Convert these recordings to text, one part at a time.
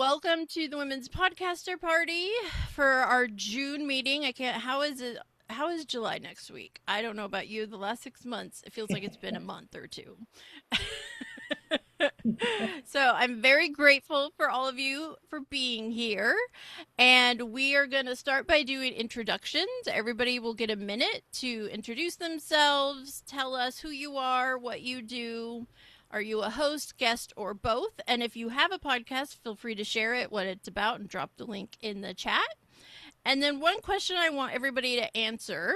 Welcome to the Women's Podcaster Party for our June meeting. How is it? How is July next week? I don't know about you. The last 6 months, it feels like it's been a month or two. So I'm very grateful for all of you for being here. And we are going to start by doing introductions. Everybody will get a minute to introduce themselves, tell us who you are, what you do. Are you a host, guest, or both? And if you have a podcast, feel free to share it, what it's about, and drop the link in the chat. And then one question I want everybody to answer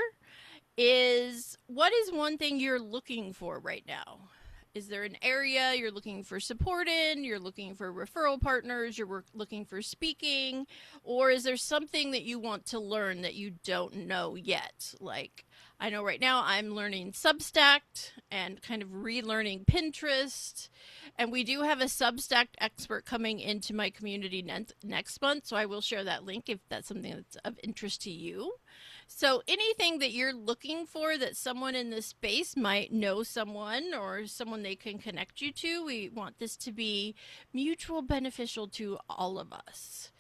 is, what is one thing you're looking for right now? Is there an area you're looking for support in? You're looking for referral partners? You're looking for speaking? Or is there something that you want to learn that you don't know yet? Like, I know right now I'm learning Substack and kind of relearning Pinterest. And we do have a Substack expert coming into my community next month. So I will share that link if that's something that's of interest to you. So anything that you're looking for that someone in this space might know someone or someone they can connect you to, we want this to be mutual beneficial to all of us.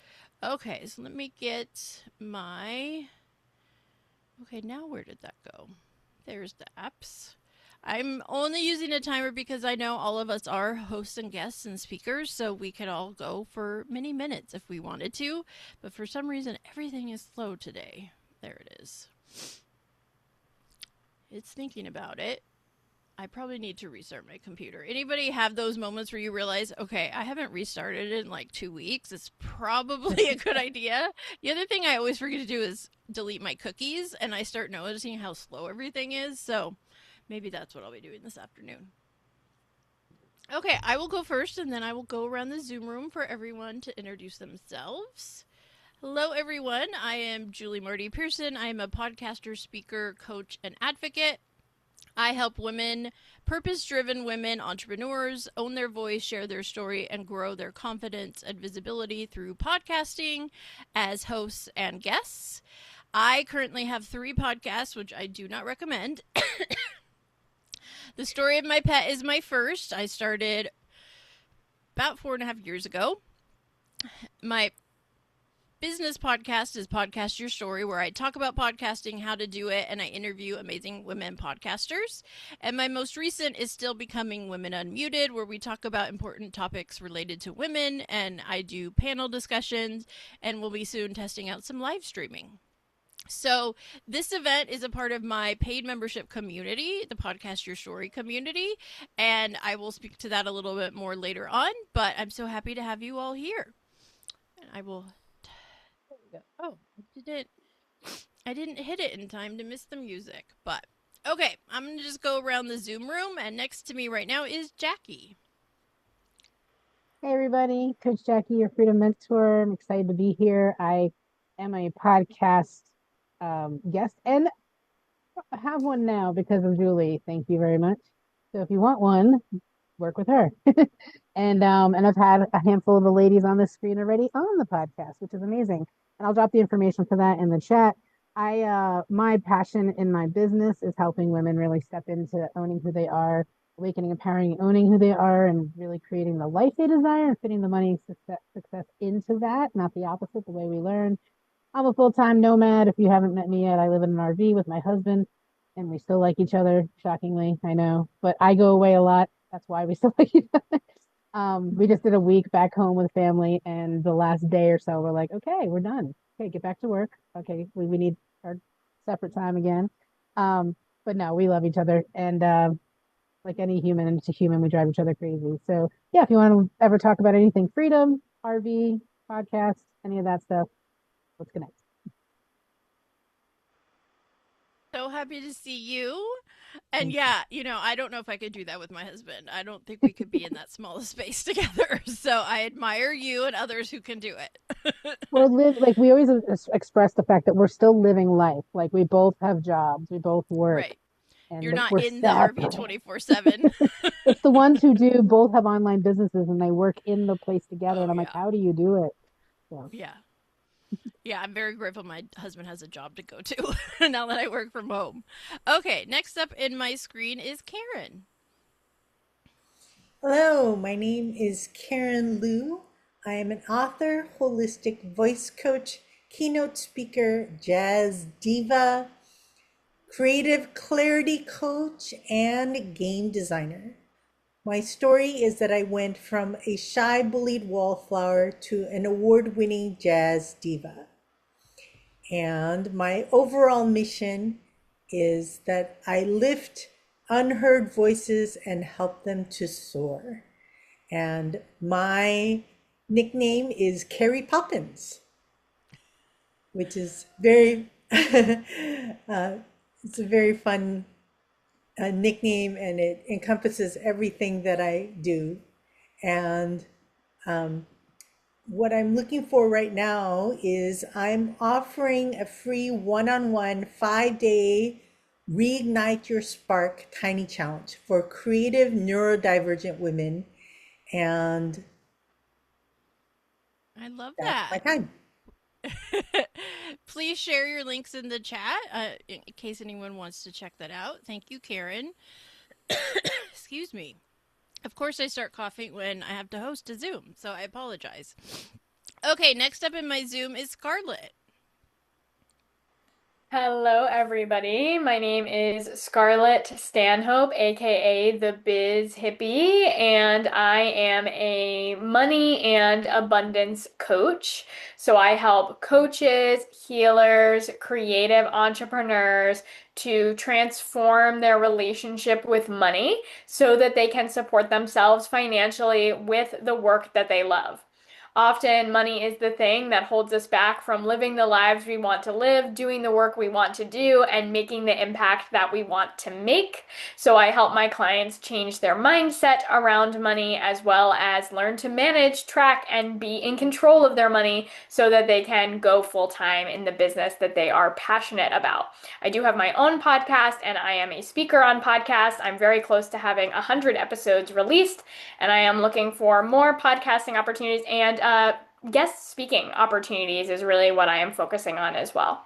Okay, so let me get my... Okay, now where did that go? There's the apps. I'm only using a timer because I know all of us are hosts and guests and speakers, so we could all go for many minutes if we wanted to. But for some reason, everything is slow today. There it is. It's thinking about it. I probably need to restart my computer. Anybody have those moments where you realize, okay, I haven't restarted it in like 2 weeks. It's probably a good idea. The other thing I always forget to do is delete my cookies, and I start noticing how slow everything is. So maybe that's what I'll be doing this afternoon. Okay, I will go first, and then I will go around the Zoom room for everyone to introduce themselves. Hello, everyone. I am Julie Marty-Pearson. I am a podcaster, speaker, coach, and advocate. I help women, purpose-driven women, entrepreneurs, own their voice, share their story, and grow their confidence and visibility through podcasting as hosts and guests. I currently have 3 podcasts, which I do not recommend. The Story of My Pet is my first. I started about 4.5 years ago. My business podcast is Podcast Your Story, where I talk about podcasting, how to do it, and I interview amazing women podcasters. And my most recent is Still Becoming Women Unmuted, where we talk about important topics related to women, and I do panel discussions, and we'll be soon testing out some live streaming. So this event is a part of my paid membership community, the Podcast Your Story community, and I will speak to that a little bit more later on, but I'm so happy to have you all here. And I will... Oh, I didn't hit it in time to miss the music, but okay, I'm going to just go around the Zoom room, and next to me right now is Jackie. Hey everybody, Coach Jackie, your Freedom Mentor. I'm excited to be here. I am a podcast guest and I have one now because of Julie. Thank you very much. So if you want one, work with her. And I've had a handful of the ladies on the screen already on the podcast, which is amazing. And I'll drop the information for that in the chat. My passion in my business is helping women really step into owning who they are, awakening, empowering, owning who they are, and really creating the life they desire and fitting the money success into that, not the opposite, the way we learn. I'm a full-time nomad. If you haven't met me yet, I live in an RV with my husband, and we still like each other, shockingly, I know. But I go away a lot. That's why we still like each other. We just did a week back home with family, and the last day or so, we're like, okay, we're done. Okay, get back to work. Okay, we need our separate time again. But no, we love each other, and like any human, and it's a human, we drive each other crazy. So yeah, if you want to ever talk about anything, freedom, RV, podcast, any of that stuff, let's connect. So happy to see you. And yeah, I don't know if I could do that with my husband. I don't think we could be in that small space together. So I admire you and others who can do it. We always express the fact that we're still living life. Like we both have jobs, we both work. Right. And you're not we're in the RV 24/7. It's the ones who do both have online businesses and they work in the place together. And I'm like, how do you do it? So. Yeah, I'm very grateful my husband has a job to go to now that I work from home. Okay, next up in my screen is Karen. Hello, my name is Karen Liu. I am an author, holistic voice coach, keynote speaker, jazz diva, creative clarity coach, and game designer. My story is that I went from a shy, bullied wallflower to an award winning jazz diva. And my overall mission is that I lift unheard voices and help them to soar. And my nickname is Carrie Poppins, which is very, it's a very fun nickname, and it encompasses everything that I do. And um, what I'm looking for right now is I'm offering a free one-on-one 5-day Reignite Your Spark Tiny Challenge for creative neurodivergent women. And I love that's my that. time. Please share your links in the chat in case anyone wants to check that out. Thank you, Karen. Excuse me. Of course, I start coughing when I have to host a Zoom, so I apologize. Okay, next up in my Zoom is Scarlett. Hello, everybody. My name is Scarlett Stanhope, aka the Biz Hippie, and I am a money and abundance coach. So I help coaches, healers, creative entrepreneurs to transform their relationship with money so that they can support themselves financially with the work that they love. Often, money is the thing that holds us back from living the lives we want to live, doing the work we want to do, and making the impact that we want to make. So, I help my clients change their mindset around money as well as learn to manage, track, and be in control of their money so that they can go full time in the business that they are passionate about. I do have my own podcast and I am a speaker on podcasts. I'm very close to having 100 episodes released, and I am looking for more podcasting opportunities and guest speaking opportunities is really what I am focusing on as well.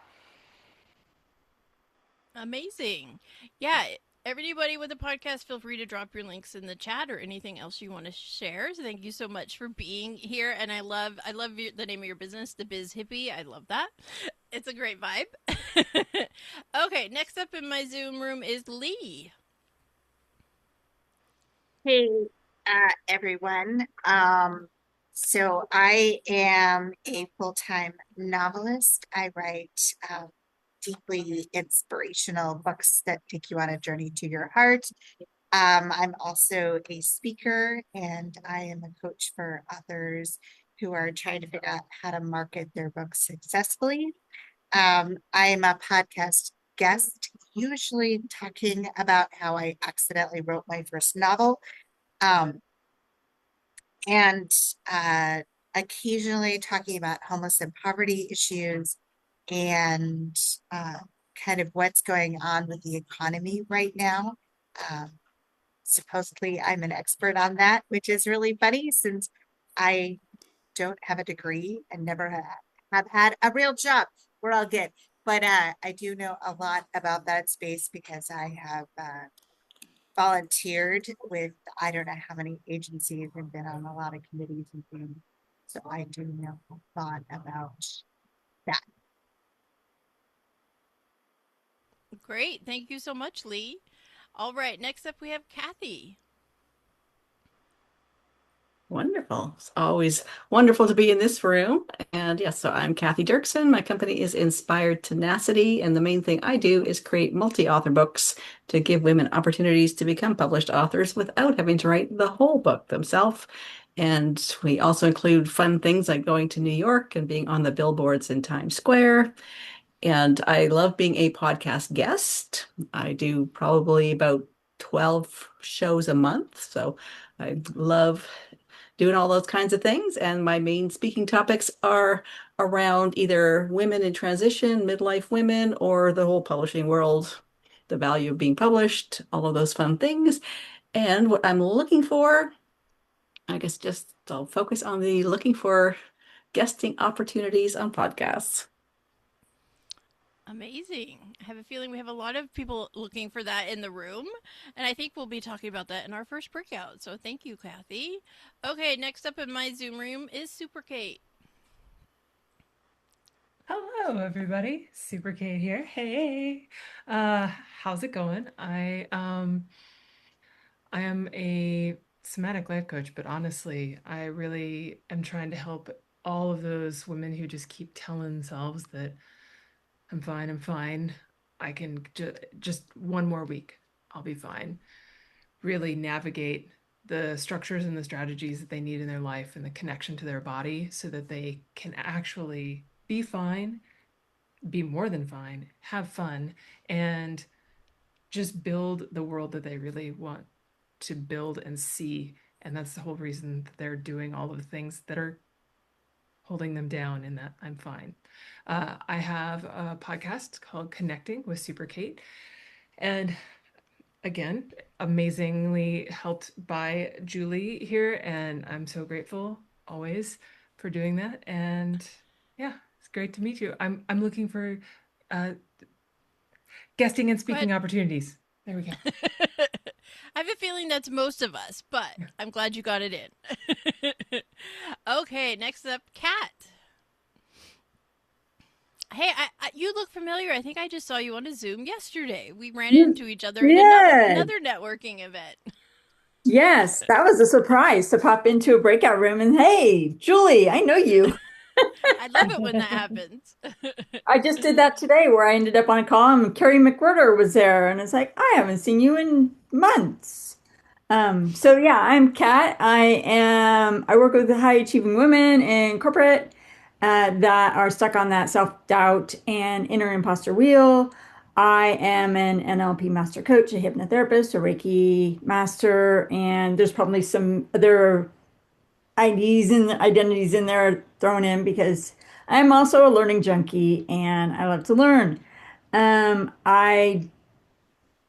Amazing. Yeah, everybody with a podcast, feel free to drop your links in the chat or anything else you want to share. So thank you so much for being here, and I love the name of your business, the Biz Hippie. I love that. It's a great vibe. Okay, next up in my Zoom room is Lee. Hey, everyone. So I am a full-time novelist. I write deeply inspirational books that take you on a journey to your heart. I'm also a speaker and I am a coach for authors who are trying to figure out how to market their books successfully. I am a podcast guest, usually talking about how I accidentally wrote my first novel. Um, and occasionally talking about homeless and poverty issues and uh, kind of what's going on with the economy right now. Um, Supposedly, I'm an expert on that, which is really funny since I don't have a degree and never have had a real job. We're all good. But I do know a lot about that space because I have volunteered with I don't know how many agencies and been on a lot of committees and things. So I do know a lot about that. Great. Thank you so much, Lee. All right, next up we have Kathy. Wonderful. It's always wonderful to be in this room. And yes, so I'm Kathy Dirksen. My company is Inspired Tenacity, and the main thing I do is create multi-author books to give women opportunities to become published authors without having to write the whole book themselves. And we also include fun things like going to New York and being on the billboards in Times Square. And I love being a podcast guest. I do probably about 12 shows a month. So I love doing all those kinds of things. And my main speaking topics are around either women in transition, midlife women, or the whole publishing world, the value of being published, all of those fun things. And what I'm looking for, I guess just I'll focus on the looking for guesting opportunities on podcasts. Amazing. I have a feeling we have a lot of people looking for that in the room, and I think we'll be talking about that in our first breakout. So thank you, Kathy. Okay, next up in my Zoom room is Super Kate. Hello, everybody. Super Kate here. Hey. How's it going? I am a somatic life coach, but honestly, I really am trying to help all of those women who just keep telling themselves that I'm fine, I'm fine. I can just one more week, I'll be fine. Really navigate the structures and the strategies that they need in their life and the connection to their body so that they can actually be fine, be more than fine, have fun, and just build the world that they really want to build and see. And that's the whole reason that they're doing all of the things that are holding them down in that I'm fine. I have a podcast called Connecting with Super Kate. And again, amazingly helped by Julie here. And I'm so grateful always for doing that. And yeah, it's great to meet you. I'm looking for uh, guesting and speaking opportunities. There we go. I have a feeling that's most of us, but I'm glad you got it in. Okay, next up, Kat. Hey, you look familiar. I think I just saw you on a Zoom yesterday. We ran into each other in another networking event. Yes, that was a surprise to pop into a breakout room and hey, Julie, I know you. I love it when that happens. I just did that today where I ended up on a call and Carrie McWhirter was there and it's like, I haven't seen you in months. So yeah, I'm Kat. I work with high achieving women in corporate that are stuck on that self-doubt and inner imposter wheel. I am an NLP master coach, a hypnotherapist, a Reiki master, and there's probably some other IDs and identities in there thrown in because I'm also a learning junkie and I love to learn. I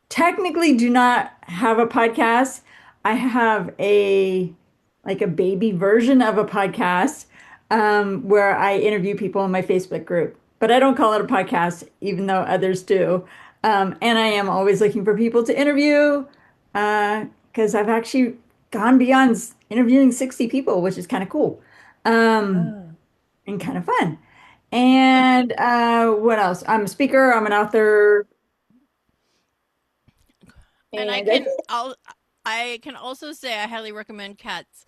technically do not have a podcast. I have a baby version of a podcast where I interview people in my Facebook group, but I don't call it a podcast, even though others do. And I am always looking for people to interview because I've actually gone beyond interviewing 60 people, which is kind of cool and kind of fun. And what else? I'm a speaker, I'm an author, And and I think I can also say I highly recommend Kat's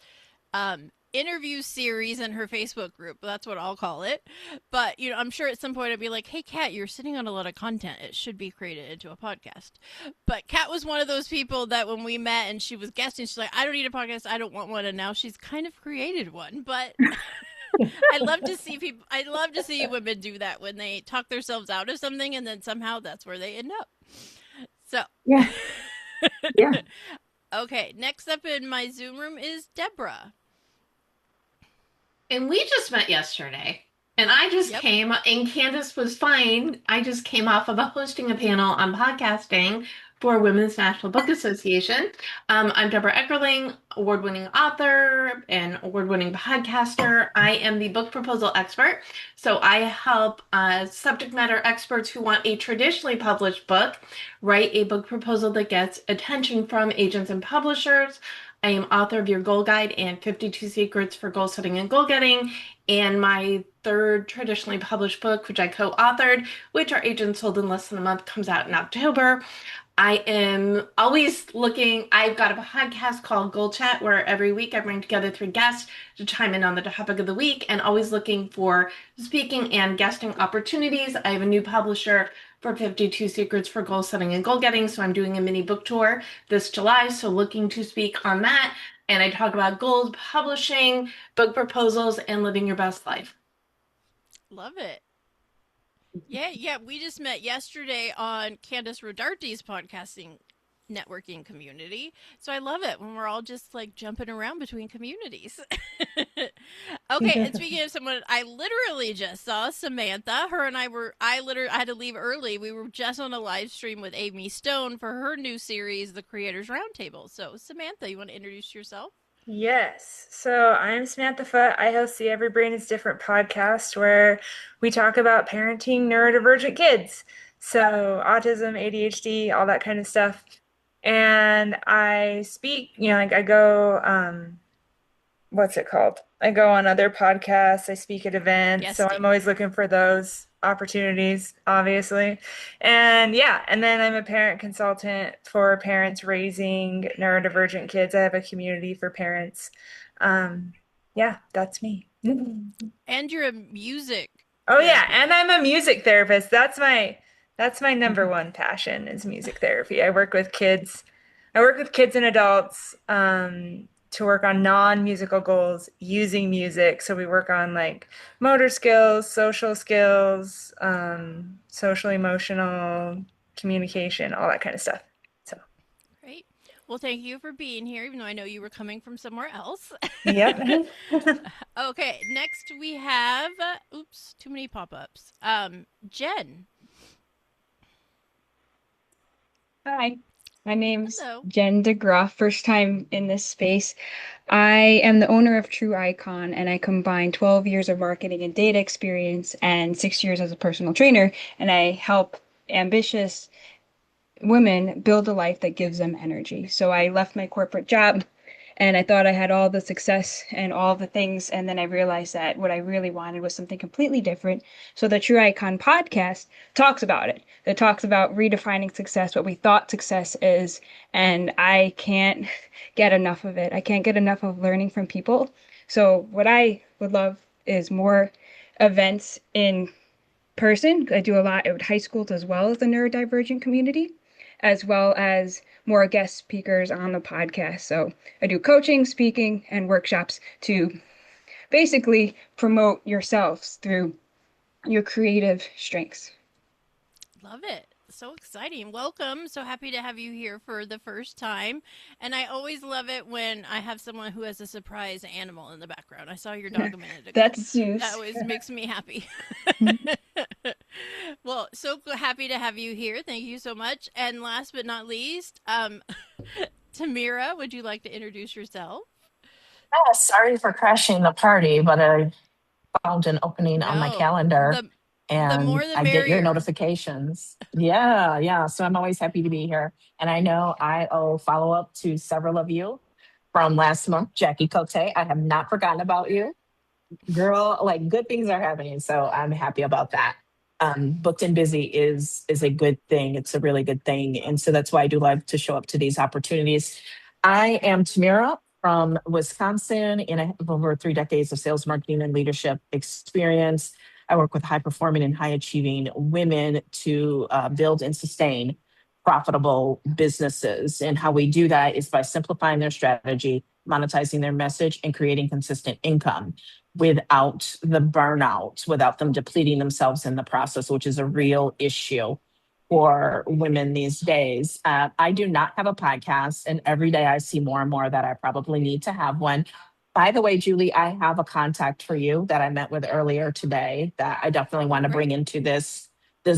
interview series in her Facebook group. That's what I'll call it. But I'm sure at some point I'd be like, "Hey, Kat, you're sitting on a lot of content. It should be created into a podcast." But Kat was one of those people that when we met and she was guesting, she's like, "I don't need a podcast. I don't want one." And now she's kind of created one. But I love to see people. I love to see women do that when they talk themselves out of something, and then somehow that's where they end up. So yeah, yeah. okay, next up in my Zoom room is Deborah. And we just met yesterday. And I just came, and Candace was fine. I just came off of hosting a panel on podcasting for Women's National Book Association. I'm Deborah Eckerling, award-winning author and award-winning podcaster. I am the book proposal expert. So I help subject matter experts who want a traditionally published book write a book proposal that gets attention from agents and publishers. I am author of Your Goal Guide and 52 Secrets for Goal Setting and Goal Getting, and my third traditionally published book, which I co-authored, which our agent sold in less than a month, comes out in October. I am always looking. I've got a podcast called Goal Chat where every week I bring together 3 guests to chime in on the topic of the week and always looking for speaking and guesting opportunities. I have a new publisher for 52 Secrets for Goal Setting and Goal Getting. So I'm doing a mini book tour this July. So looking to speak on that. And I talk about goals, publishing, book proposals, and living your best life. Love it. Yeah. We just met yesterday on Candace Rodarte's podcasting networking community. So I love it when we're all just like jumping around between communities. Okay, and speaking of someone I literally just saw, Samantha, her and I had to leave early. We were just on a live stream with Amy Stone for her new series, The Creators Roundtable. So Samantha, you want to introduce yourself? Yes. So I'm Samantha Foote. I host the Every Brain is Different podcast where we talk about parenting neurodivergent kids. So autism, ADHD, all that kind of stuff. And I speak, like I go, what's it called? I go on other podcasts, I speak at events. So I'm Guesting. always looking for those opportunities, obviously. And yeah, and then I'm a parent consultant for parents raising neurodivergent kids. I have a community for parents. Yeah, that's me. And you're a music Oh yeah, therapy. and I'm a music therapist. That's my number one passion is music therapy. I work with kids. I work with kids and adults to work on non-musical goals using music. So we work on like motor skills, social emotional communication, all that kind of stuff. So, Great. Well, thank you for being here, even though I know you were coming from somewhere else. yep. Okay, next we have, oops, too many pop-ups. Jen. Hi, my name's Hello. Jen DeGroff. First time in this space. I am the owner of True Icon, and I combine 12 years of marketing and data experience and 6 years as a personal trainer, and I help ambitious women build a life that gives them energy. So I left my corporate job and I thought I had all the success and all the things. And then I realized that what I really wanted was something completely different. So the True Icon podcast talks about it. It talks about redefining success, what we thought success is. And I can't get enough of it. I can't get enough of learning from people. So what I would love is more events in person. I do a lot at high schools as well as the neurodivergent community, as well as more guest speakers on the podcast. So I do coaching, speaking, and workshops to basically promote yourselves through your creative strengths. Love it. So exciting. Welcome. So happy to have you here for the first time. And I always love it when I have someone who has a surprise animal in the background. I saw your dog a minute ago. That's That Zeus. always makes me happy. Well, so happy to have you here. Thank you so much. And last but not least, Tamira, would you like to introduce yourself? Sorry for crashing the party, but I found an opening on my No, calendar the and more the I get your merrier. notifications. Yeah, yeah. So I'm always happy to be here. And I know I owe follow up to several of you from last month. Jackie Cote, I have not forgotten about you. Girl, like good things are happening. So I'm happy about that. Booked and busy is a good thing. It's a really good thing. And so that's why I do like to show up to these opportunities. I am Tamira from Wisconsin, and I have over 3 decades of sales, marketing, and leadership experience. I work with high performing and high achieving women to build and sustain profitable businesses. And how we do that is by simplifying their strategy, monetizing their message, and creating consistent income without the burnout, without them depleting themselves in the process, which is a real issue for women these days. I do not have a podcast, and every day I see more and more that I probably need to have one. By the way, Julie, I have a contact for you that I met with earlier today that I definitely want to bring Great. into this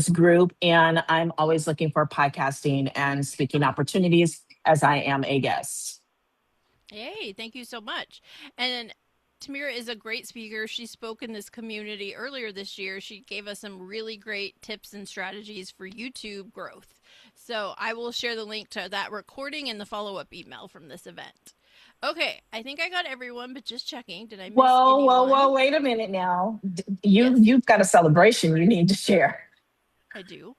group. And I'm always looking for podcasting and speaking opportunities as I am a guest. Hey, thank you so much. And Tamira is a great speaker. She spoke in this community earlier this year. She gave us some really great tips and strategies for YouTube growth. So I will share the link to that recording in the follow up email from this event. Okay, I think I got everyone, but just checking. Did I miss anyone? Wait a minute now. Yes, You've got a celebration you need to share. I do.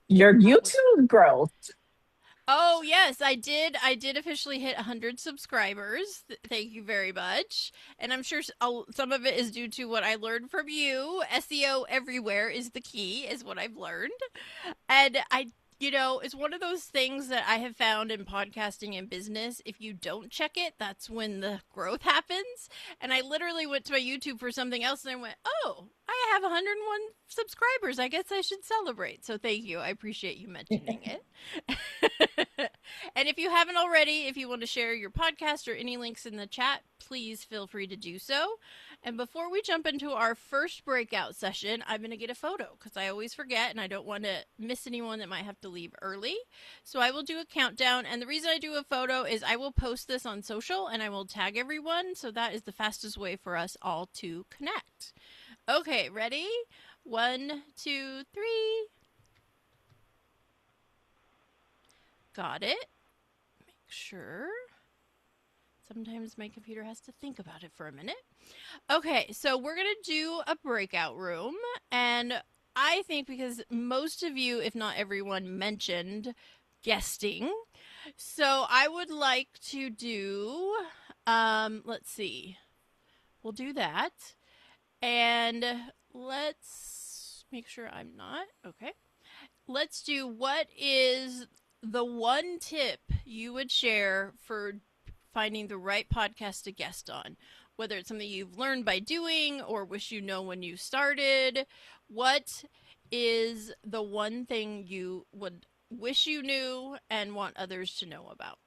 Your YouTube growth. Oh, yes, I did. I did officially hit 100 subscribers. Thank you very much. And I'm sure some of it is due to what I learned from you. SEO everywhere is the key, is what I've learned. And it's one of those things that I have found in podcasting and business. If you don't check it, that's when the growth happens. And I literally went to my YouTube for something else and I went, oh, I have 101 subscribers. I guess I should celebrate. So thank you. I appreciate you mentioning it. And if you haven't already, if you want to share your podcast or any links in the chat, please feel free to do so. And before we jump into our first breakout session, I'm going to get a photo because I always forget and I don't want to miss anyone that might have to to leave early. So I will do a countdown. And the reason I do a photo is I will post this on social and I will tag everyone. So that is the fastest way for us all to connect. Okay, ready? 1, 2, 3. Got it. Make sure. Sometimes my computer has to think about it for a minute. Okay, so we're going to do a breakout room. And I think because most of you, if not everyone, mentioned guesting. So I would like to do, let's see, we'll do that. And let's make sure I'm not. Okay. Let's do what is the one tip you would share for finding the right podcast to guest on? Whether it's something you've learned by doing or wish you know when you started. What is the one thing you would wish you knew and want others to know about?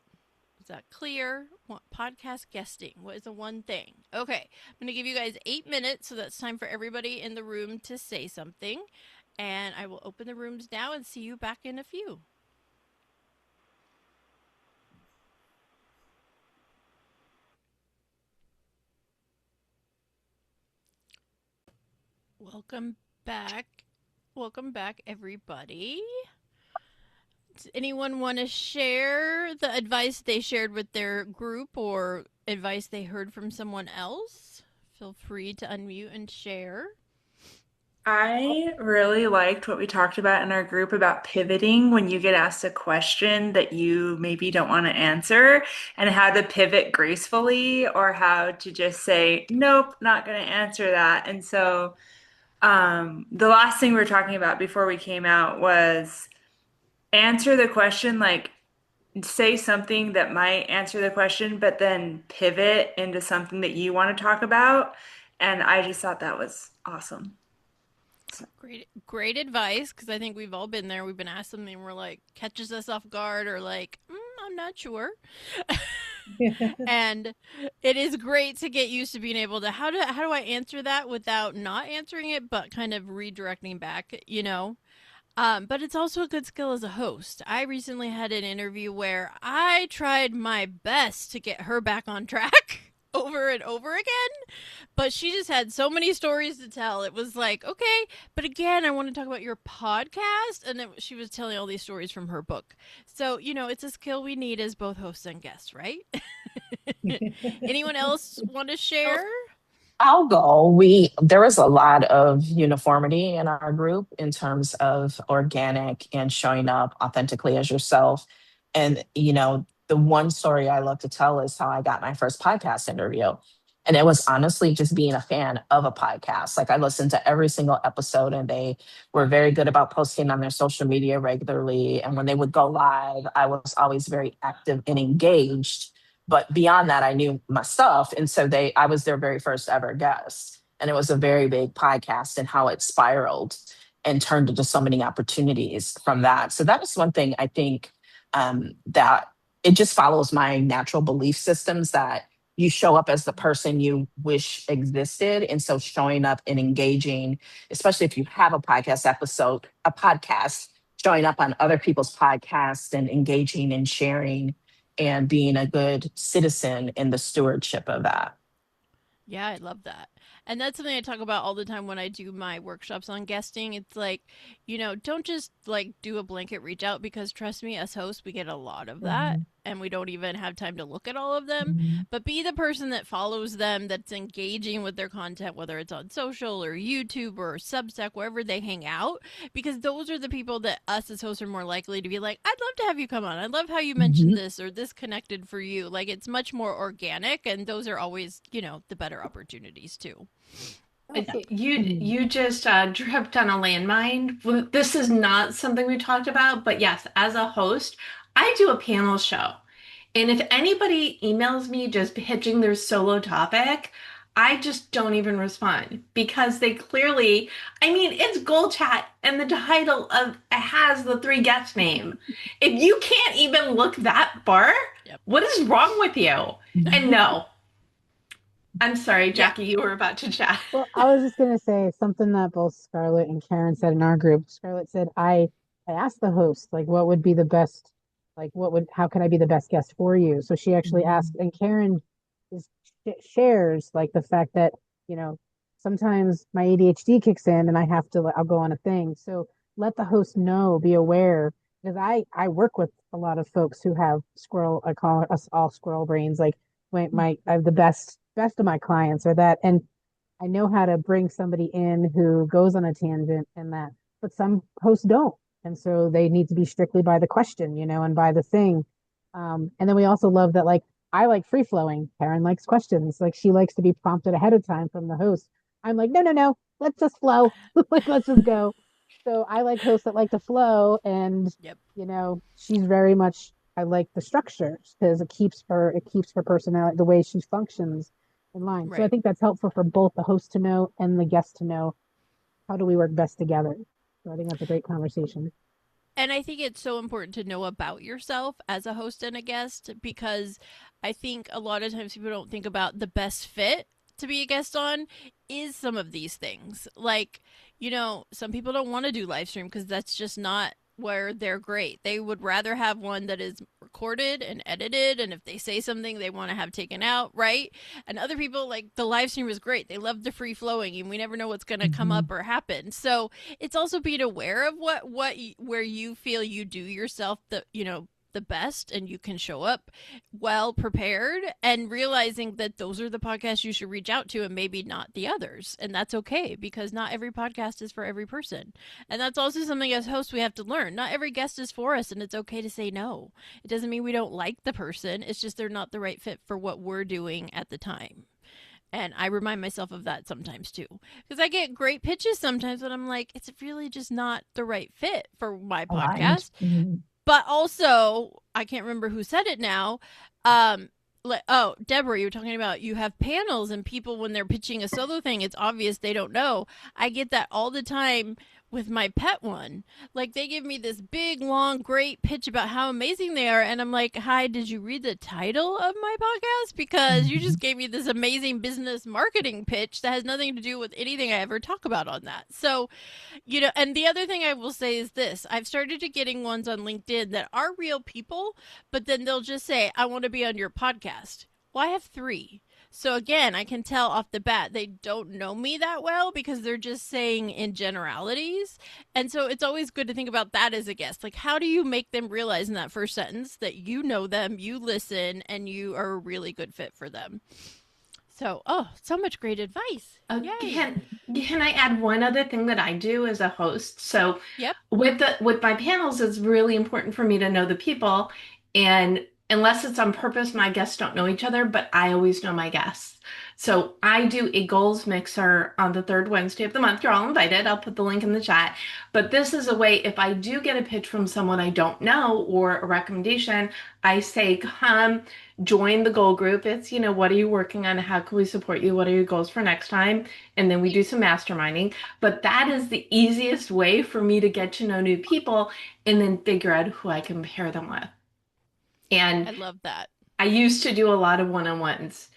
Is that clear? Podcast guesting. What is the one thing? Okay, I'm going to give you guys 8 minutes, so that's time for everybody in the room to say something. And I will open the rooms now and see you back in a few. Welcome back. Welcome back, everybody. Does anyone want to share the advice they shared with their group or advice they heard from someone else? Feel free to unmute and share. I really liked what we talked about in our group about pivoting when you get asked a question that you maybe don't want to answer and how to pivot gracefully or how to just say, nope, not going to answer that. And so the last thing we were talking about before we came out was answer the question, like say something that might answer the question, but then pivot into something that you want to talk about. And I just thought that was awesome. Great advice, because I think we've all been there. We've been asked something and we're like, catches us off guard or like, I'm not sure. And it is great to get used to being able to, how do I answer that without not answering it, but kind of redirecting back, you know? But it's also a good skill as a host. I recently had an interview where I tried my best to get her back on track over and over again, but she just had so many stories to tell. It was like, okay, but again, I want to talk about your podcast. And she was telling all these stories from her book. So, you know, it's a skill we need as both hosts and guests, right? Anyone else want to share? I'll go. There was a lot of uniformity in our group in terms of organic and showing up authentically as yourself. And the one story I love to tell is how I got my first podcast interview. And it was honestly just being a fan of a podcast. Like I listened to every single episode and they were very good about posting on their social media regularly. And when they would go live, I was always very active and engaged, but beyond that, I knew my stuff. And so I was their very first ever guest. And it was a very big podcast and how it spiraled and turned into so many opportunities from that. So that is one thing I think that it just follows my natural belief systems that you show up as the person you wish existed. And so showing up and engaging, especially if you have a podcast, showing up on other people's podcasts and engaging and sharing and being a good citizen in the stewardship of that. Yeah, I love that. And that's something I talk about all the time when I do my workshops on guesting. It's like, don't just like do a blanket reach out, because trust me, as hosts, we get a lot of that and we don't even have time to look at all of them. But be the person that follows them, that's engaging with their content, whether it's on social or YouTube or Substack, wherever they hang out, because those are the people that us as hosts are more likely to be like, I'd love to have you come on. I love how you mentioned this or this connected for you. Like it's much more organic, and those are always, the better opportunities too. You just tripped on a landmine. This is not something we talked about, but yes, as a host, I do a panel show. And if anybody emails me just pitching their solo topic, I just don't even respond, because they clearly, it's Goal Chat and the title of it has the 3 guest name. If you can't even look that far, what is wrong with you? And no. I'm sorry, Jackie, you were about to chat. Well, I was just going to say something that both Scarlett and Karen said in our group. Scarlett said, I I asked the host, like, what would be the best, like, how can I be the best guest for you? So she actually asked, and Karen is shares like the fact that, you know, sometimes my ADHD kicks in and I have to, I'll go on a thing. So let the host know, be aware, because I work with a lot of folks who have squirrel, I call us all squirrel brains. Like I have the best of my clients are that, and I know how to bring somebody in who goes on a tangent and that, but some hosts don't. And so they need to be strictly by the question, and by the thing. And then we also love that, like, I like free flowing. Karen likes questions. Like, she likes to be prompted ahead of time from the host. I'm like, no, no, no, let's just flow. Like, let's just go. So I like hosts that like to flow. And, Yep. she's very much, I like the structure because it keeps her personality, the way she functions in line. So I Right. think that's helpful for both the host to know and the guest to know, how do we work best together. So I think that's a great conversation. And I think it's so important to know about yourself as a host and a guest, because I think a lot of times people don't think about the best fit to be a guest on is some of these things. Like, some people don't want to do live stream because that's just not where they're great. They would rather have one that is recorded and edited, and if they say something they want to have taken out, right? And other people, like, the live stream is great. They love the free flowing and we never know what's going to come up or happen. So it's also being aware of where you feel you do yourself the best, and you can show up well prepared, and realizing that those are the podcasts you should reach out to and maybe not the others. And that's okay, because not every podcast is for every person. And that's also something as hosts we have to learn. Not every guest is for us, and it's okay to say no. It doesn't mean we don't like the person. It's just they're not the right fit for what we're doing at the time. And I remind myself of that sometimes too. Because I get great pitches sometimes, but I'm like, it's really just not the right fit for my Aligned. podcast. But also, I can't remember who said it now. Deborah, you were talking about you have panels and people, when they're pitching a solo thing, it's obvious they don't know. I get that all the time with my pet one. Like, they give me this big, long, great pitch about how amazing they are. And I'm like, hi, did you read the title of my podcast? Because you just gave me this amazing business marketing pitch that has nothing to do with anything I ever talk about on that. So, and the other thing I will say is this: I've started to getting ones on LinkedIn that are real people, but then they'll just say, I want to be on your podcast. Well, I have 3. So again, I can tell off the bat they don't know me that well, because they're just saying in generalities. And so it's always good to think about that as a guest. Like, how do you make them realize in that first sentence that you know them, you listen, and you are a really good fit for them? So, so much great advice. Yay. Can I add one other thing that I do as a host? So Yep. with my panels, it's really important for me to know the people, and unless it's on purpose, my guests don't know each other, but I always know my guests. So I do a goals mixer on the third Wednesday of the month. You're all invited. I'll put the link in the chat. But this is a way, if I do get a pitch from someone I don't know or a recommendation, I say, come join the goal group. It's, what are you working on? How can we support you? What are your goals for next time? And then we do some masterminding. But that is the easiest way for me to get to know new people and then figure out who I can pair them with. And I love that. I used to do a lot of one-on-ones.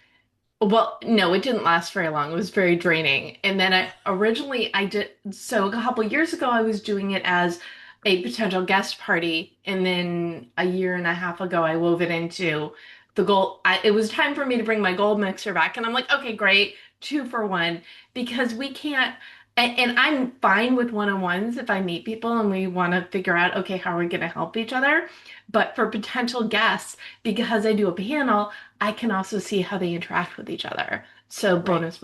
Well, no, it didn't last very long. It was very draining. And then I did, so a couple years ago, I was doing it as a potential guest party. And then a year and a half ago, I wove it into the goal. It was time for me to bring my gold mixer back. And I'm like, okay, great, 2 for 1, because we can't, and I'm fine with one-on-ones if I meet people and we want to figure out, okay, how are we going to help each other? But for potential guests, because I do a panel, I can also see how they interact with each other. So bonus.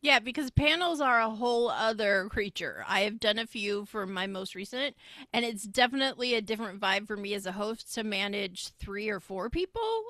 Yeah, because panels are a whole other creature. I have done a few for my most recent, and it's definitely a different vibe for me as a host to manage 3 or 4 people,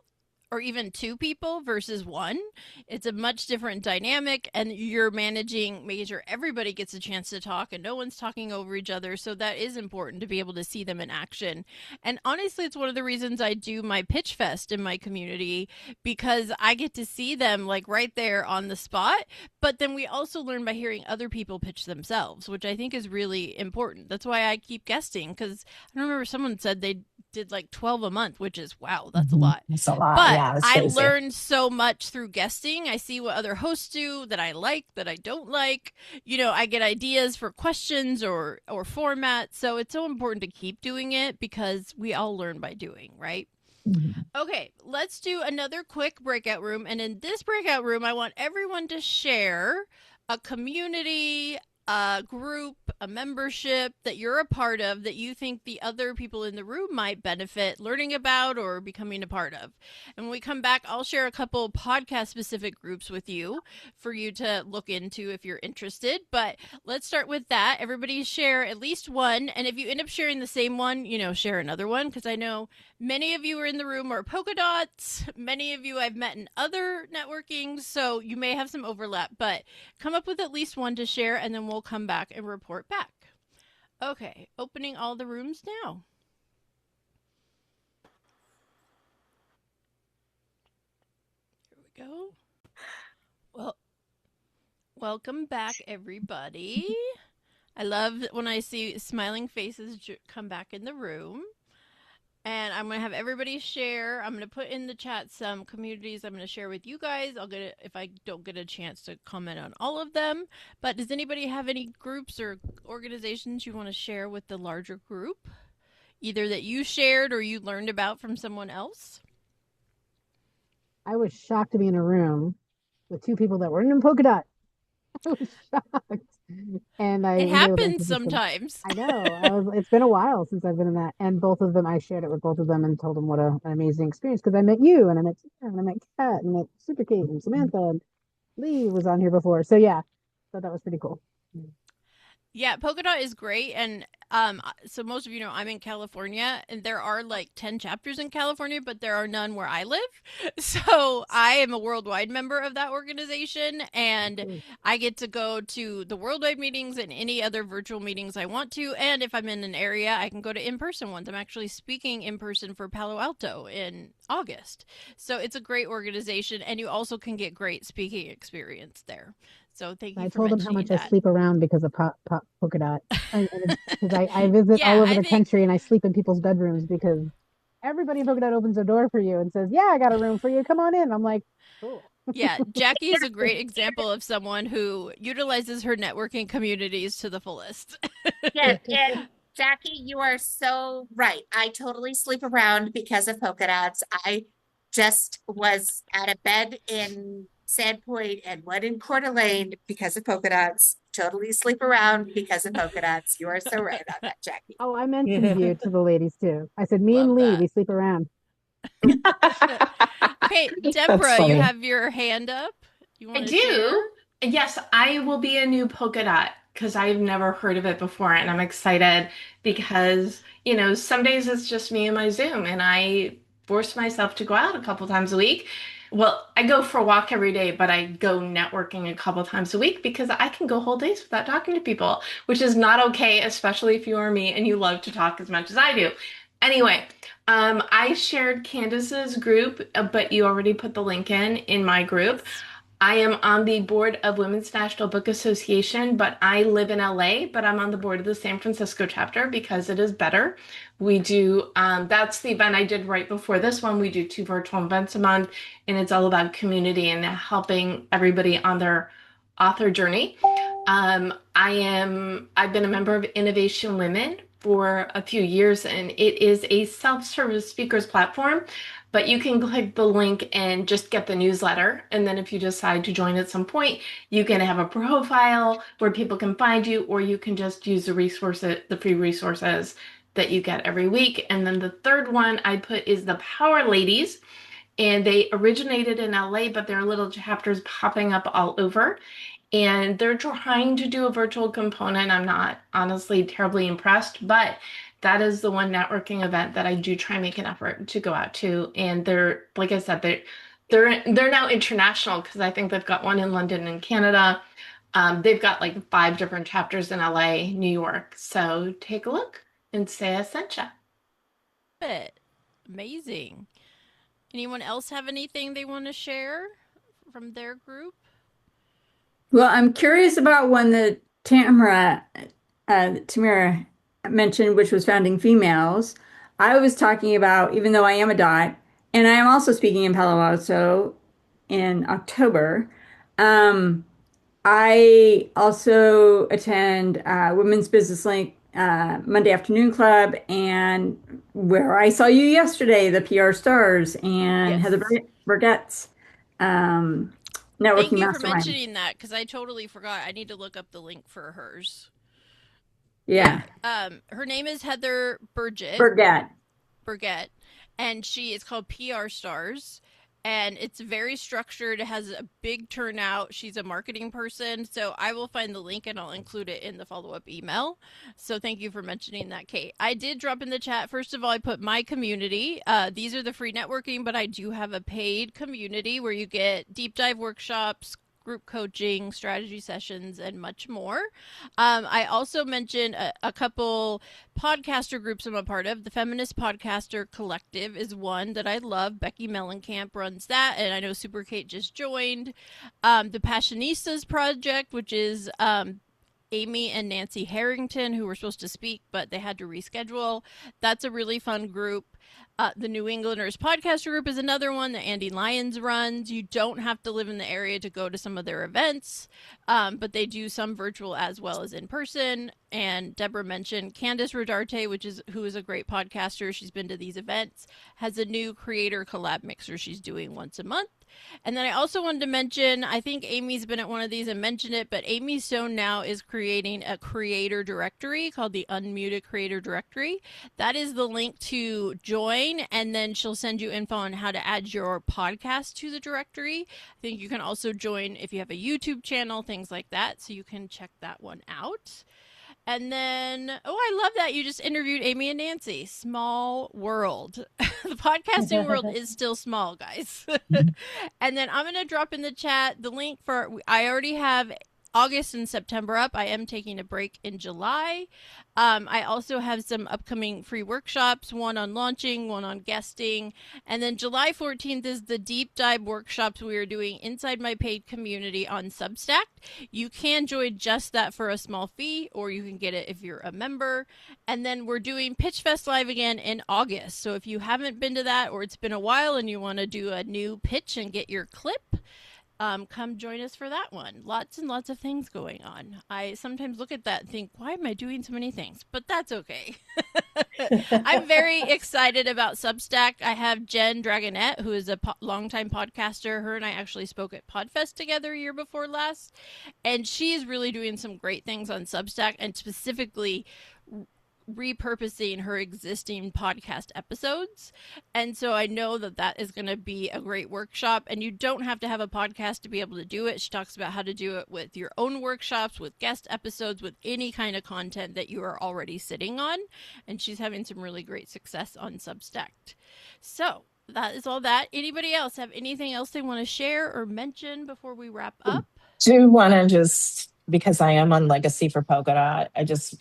or even 2 people versus 1. It's a much different dynamic, and you're making sure everybody gets a chance to talk and no one's talking over each other. So that is important, to be able to see them in action. And honestly, it's one of the reasons I do my pitch fest in my community, because I get to see them, like, right there on the spot. But then we also learn by hearing other people pitch themselves, which I think is really important. That's why I keep guesting, because I remember someone said they did like 12 a month, which is, wow, that's a Mhm. lot. It's a lot. But Yeah, it's I crazy. learned so much through guesting. I see what other hosts do that I like, that I don't like. I get ideas for questions or formats. So it's so important to keep doing it because we all learn by doing, right? Mhm. Okay, let's do another quick breakout room. And in this breakout room, I want everyone to share a community, a group, a membership that you're a part of that you think the other people in the room might benefit learning about or becoming a part of. And when we come back, I'll share a couple podcast specific groups with you for you to look into if you're interested. But let's start with that. Everybody share at least one. And if you end up sharing the same one, share another one because I know many of you are in the room are polka dots. Many of you I've met in other networking, so you may have some overlap, but come up with at least one to share and then we'll come back and report back. Okay, opening all the rooms now. Here we go. Well, welcome back, everybody. I love when I see smiling faces come back in the room. And I'm going to have everybody share. I'm going to put in the chat some communities I'm going to share with you guys. I'll get it if I don't get a chance to comment on all of them. But does anybody have any groups or organizations you want to share with the larger group? Either that you shared or you learned about from someone else? I was shocked to be in a room with two people that weren't in polka dot. I was shocked. And I It was able to happens introduce them. sometimes. I know. It's been a while since I've been in that. And both of them, I shared it with both of them and told them what an amazing experience because I met you and I met Sarah and I met Kat and I met Super Kate and Samantha and Lee was on here before. So yeah, so that was pretty cool. Yeah, polka dot is great, and so most of you know I'm in California, and there are like 10 chapters in California, but there are none where I live. So I am a worldwide member of that organization, and I get to go to the worldwide meetings and any other virtual meetings I want to. And if I'm in an area, I can go to in-person ones. I'm actually speaking in person for Palo Alto in August. So it's a great organization, and you also can get great speaking experience there. So thank you I for told them how mentioning much I that. sleep around because of polka dot. Because I visit Yeah, all over I the think country and I sleep in people's bedrooms because everybody in polka dot opens a door for you and says, "Yeah, I got a room for you. Come on in." I'm like, "Cool." yeah, Jackie is a great example of someone who utilizes her networking communities to the fullest. Yeah, and Jackie, you are so right. I totally sleep around because of polka dots. I just was at a bed in Sandpoint and one in Coeur d'Alene because of polka dots. Totally sleep around because of polka dots. You are so right on that, Jackie. Oh, I mentioned you to the ladies too. I said, "Me and Love Lee, that. we sleep around." Okay, That's Deborah, you funny. have your hand up. You I want to share? do. Yes, I will be a new polka dot because I've never heard of it before, and I'm excited because, some days it's just me and my Zoom, and I force myself to go out a couple times a week. Well, I go for a walk every day, but I go networking a couple times a week because I can go whole days without talking to people, which is not okay, especially if you are me and you love to talk as much as I do. Anyway, I shared Candace's group, but you already put the link in my group. Yes. I am on the board of Women's National Book Association, but I live in LA, but I'm on the board of the San Francisco chapter because it is better. We do, that's the event I did right before this one. We do 2 virtual events a month, and it's all about community and helping everybody on their author journey. I've been a member of Innovation Women for a few years, and it is a self-service speakers platform, but you can click the link and just get the newsletter. And then if you decide to join at some point, you can have a profile where people can find you, or you can just use the free resources that you get every week. And then the third one I put is the Power Ladies. And they originated in LA, but there are little chapters popping up all over. And they're trying to do a virtual component. I'm not honestly terribly impressed, but that is the one networking event that I do try and make an effort to go out to. And they're, like I said, they're now international because I think they've got one in London and Canada. They've got like 5 different chapters in LA, New York. So take a look and say I sent you. It. Amazing. Anyone else have anything they want to share from their group? Well, I'm curious about one that Tamara mentioned, which was Founding Females. I was talking about, even though I am a dot, and I am also speaking in Palo Alto in October. Um, I also attend Women's Business Link Monday Afternoon Club, and where I saw you yesterday, the PR Stars and Heather Yes. Burgett's Thank networking you for mastermind. mentioning that because I totally forgot. I need to look up the link for hers. Yeah. Yeah, Her name is Heather Burgett. Burgett, and she is called PR Stars. And it's very structured. It has a big turnout. She's a marketing person. So I will find the link and I'll include it in the follow up email. So thank you for mentioning that, Kate. I did drop in the chat. First of all, I put my community. These are the free networking, but I do have a paid community where you get deep dive workshops, group coaching, strategy sessions, and much more. I also mentioned a couple podcaster groups I'm a part of. The Feminist Podcaster Collective is one that I love. Becky Mellencamp runs that, and I know Super Kate just joined. The Passionistas Project, which is Amy and Nancy Harrington, who were supposed to speak, but they had to reschedule. That's a really fun group. The New Englanders Podcaster Group is another one that Andy Lyons runs. You don't have to live in the area to go to some of their events, but they do some virtual as well as in person. And Deborah mentioned Candice Rodarte, who is a great podcaster. She's been to these events, has a new creator collab mixer she's doing once a month. And then I also wanted to mention, I think Amy's been at one of these and mentioned it, but Amy Stone now is creating a creator directory called the Unmuted Creator Directory. That is the link to join, and then she'll send you info on how to add your podcast to the directory. I think you can also join if you have a YouTube channel, things like that, so you can check that one out. And then, I love that you just interviewed Amy and Nancy. Small world. The podcasting world is still small, guys. And then I'm going to drop in the chat the link I already have August and September up. I am taking a break in July. I also have some upcoming free workshops, one on launching, one on guesting. And then July 14th is the deep dive workshops we are doing inside my paid community on Substack. You can join just that for a small fee, or you can get it if you're a member. And then we're doing Pitch Fest Live again in August. So if you haven't been to that, or it's been a while and you want to do a new pitch and get your clip, come join us for that one. Lots and lots of things going on. I sometimes look at that and think, why am I doing so many things? But that's okay. I'm very excited about Substack. I have Jen Dragonette, who is a longtime podcaster. Her and I actually spoke at Podfest together year before last. And she is really doing some great things on Substack, and specifically repurposing her existing podcast episodes. And so I know that that is going to be a great workshop, and you don't have to have a podcast to be able to do it. She talks about how to do it with your own workshops, with guest episodes, with any kind of content that you are already sitting on. And she's having some really great success on Substack. So that is all that. Anybody else have anything else they want to share or mention before we wrap up? Do want to just, because I am on Legacy for Polkadot, I just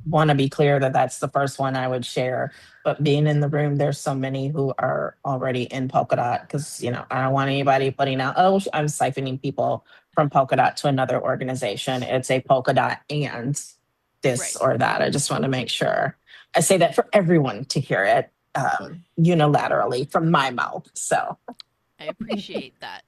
want to be clear that that's the first one I would share. But being in the room, there's so many who are already in Polkadot, because, I don't want anybody putting out, oh, I'm siphoning people from Polkadot to another organization. It's a Polkadot and this or that. I just want to make sure I say that for everyone to hear it unilaterally from my mouth. So I appreciate that.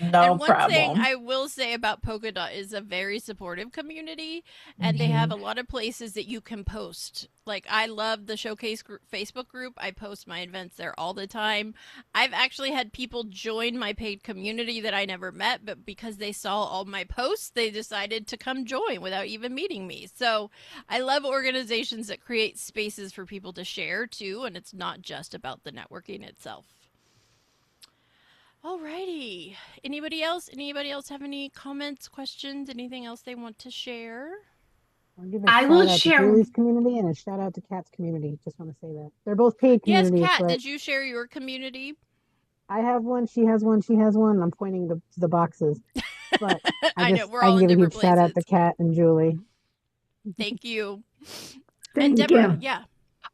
No and one problem. thing I will say about Polkadot is a very supportive community, and they have a lot of places that you can post. Like, I love the Showcase Facebook group. I post my events there all the time. I've actually had people join my paid community that I never met, but because they saw all my posts, they decided to come join without even meeting me. So I love organizations that create spaces for people to share too, and it's not just about the networking itself. Alrighty. Anybody else? Anybody else have any comments, questions, anything else they want to share? I'll give a I shout will out share. to Julie's community and a shout out to Kat's community. Just want to say that. They're both paid Yes, communities. Kat, but did you share your community? I have one, she has one, she has one. I'm pointing the boxes. But I know, we're I all can in give a different huge shout out places. to Kat and Julie. Thank you. Thank and Deborah, you. yeah.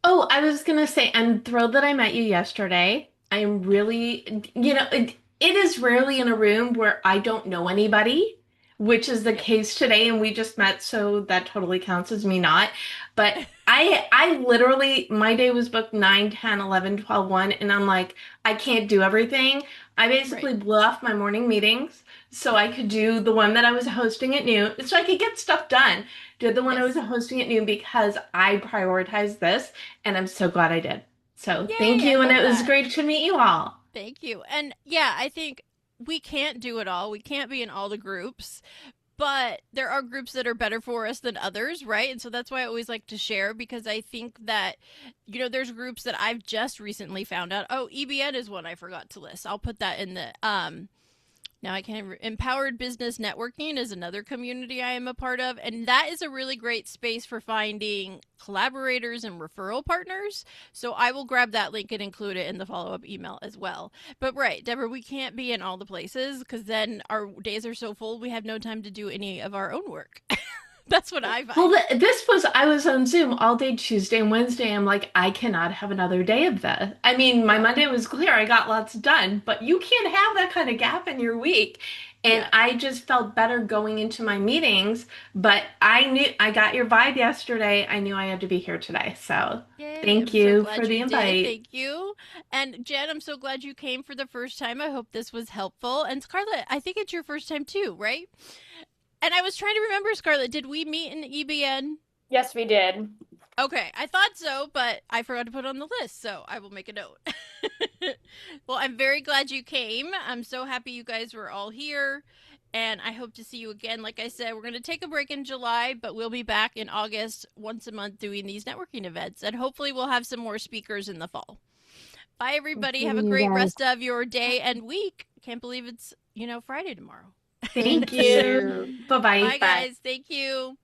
Oh, I was going to say, I'm thrilled that I met you yesterday. I'm really, it is rarely in a room where I don't know anybody, which is the case today, and we just met, so that totally counts as me not. But I literally, my day was booked 9, 10, 11, 12, 1, and I'm like, I can't do everything. I basically blew off my morning meetings so I could do the one that I was hosting at noon, so I could get stuff done. Did the one I was hosting at noon because I prioritized this, and I'm so glad I did. So thank Yay, I you, and love it was that. great to meet you all. Thank you. And yeah, I think we can't do it all. We can't be in all the groups, but there are groups that are better for us than others, right? And so that's why I always like to share, because I think that, you know, there's groups that I've just recently found out. Oh, EBN is one I forgot to list. I'll put that in the now I can't. Empowered Business Networking is another community I am a part of, and that is a really great space for finding collaborators and referral partners. So I will grab that link and include it in the follow-up email as well. But right, Deborah, we can't be in all the places because then our days are so full we have no time to do any of our own work. That's what I find. Well, I was on Zoom all day Tuesday and Wednesday. I'm like, I cannot have another day of that. I mean, my Monday was clear. I got lots done, but you can't have that kind of gap in your week. And I just felt better going into my meetings, but I knew I got your vibe yesterday. I knew I had to be here today. So Yay, thank I'm so you glad for the you did. invite. Thank you. And Jen, I'm so glad you came for the first time. I hope this was helpful. And Scarlett, I think it's your first time too, right? And I was trying to remember, Scarlett, did we meet in EBN? Yes, we did. Okay, I thought so, but I forgot to put it on the list, so I will make a note. Well, I'm very glad you came. I'm so happy you guys were all here, and I hope to see you again. Like I said, we're going to take a break in July, but we'll be back in August once a month doing these networking events, and hopefully we'll have some more speakers in the fall. Bye, everybody. Have a great rest of your day and week. Can't believe it's, Friday tomorrow. Thank you. Bye-bye. Bye, guys. Thank you.